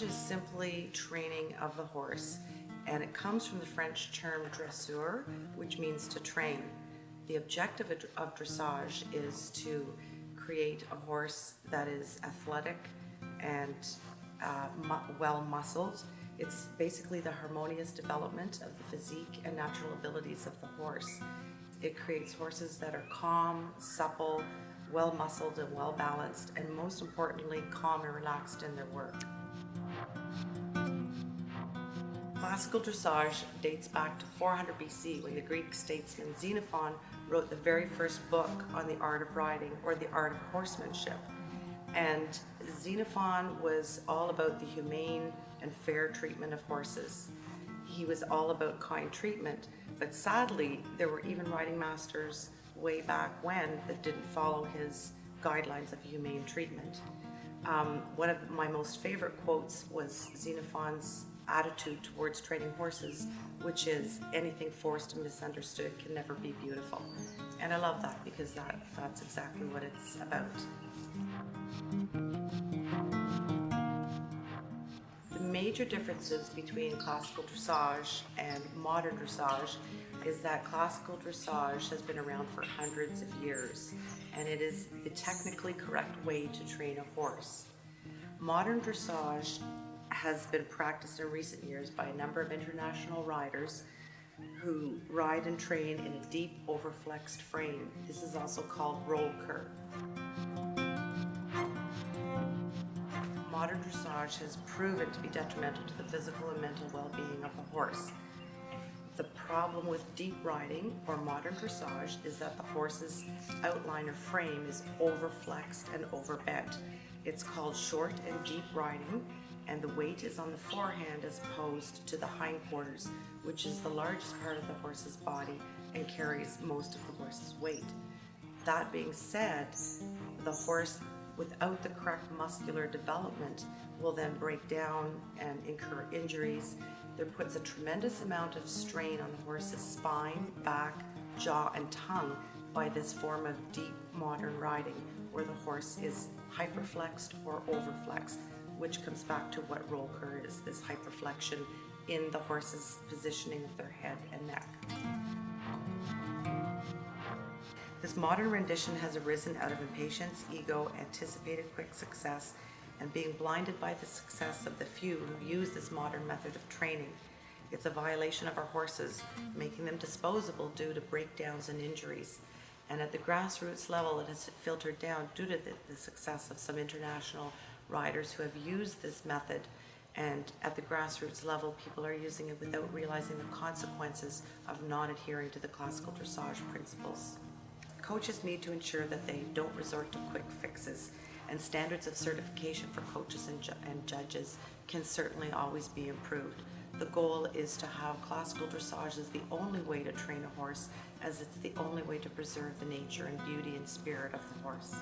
Dressage is simply training of the horse, and it comes from the French term dressure, which means to train. The objective of dressage is to create a horse that is athletic and well-muscled. It's basically the harmonious development of the physique and natural abilities of the horse. It creates horses that are calm, supple, well-muscled and well-balanced, and most importantly, calm and relaxed in their work. Classical dressage dates back to 400 BC when the Greek statesman Xenophon wrote the very first book on the art of riding, or the art of horsemanship. And Xenophon was all about the humane and fair treatment of horses. He was all about kind treatment, but sadly there were even riding masters way back when that didn't follow his guidelines of humane treatment. One of my most favorite quotes was Xenophon's attitude towards training horses, which is, anything forced and misunderstood can never be beautiful. And I love that because that's exactly what it's about. The major differences between classical dressage and modern dressage is that classical dressage has been around for hundreds of years, and it is the technically correct way to train a horse. Modern dressage has been practiced in recent years by a number of international riders who ride and train in a deep overflexed frame. This is also called roll cur. Modern dressage has proven to be detrimental to the physical and mental well-being of the horse. The problem with deep riding or modern dressage is that the horse's outline or frame is overflexed and overbent. It's called short and deep riding, and the weight is on the forehand as opposed to the hindquarters, which is the largest part of the horse's body and carries most of the horse's weight. That being said, the horse without the correct muscular development will then break down and incur injuries. There puts a tremendous amount of strain on the horse's spine, back, jaw, and tongue by this form of deep modern riding, where the horse is hyperflexed or overflexed, which comes back to what roll cur is, this hyperflexion in the horse's positioning of their head and neck. This modern rendition has arisen out of impatience, ego, anticipated quick success, and being blinded by the success of the few who use this modern method of training. It's a violation of our horses, making them disposable due to breakdowns and injuries. And at the grassroots level, it has filtered down due to the success of some international riders who have used this method. And at the grassroots level, people are using it without realizing the consequences of not adhering to the classical dressage principles. Coaches need to ensure that they don't resort to quick fixes, and standards of certification for coaches and judges can certainly always be improved. The goal is to have classical dressage as the only way to train a horse, as it's the only way to preserve the nature and beauty and spirit of the horse.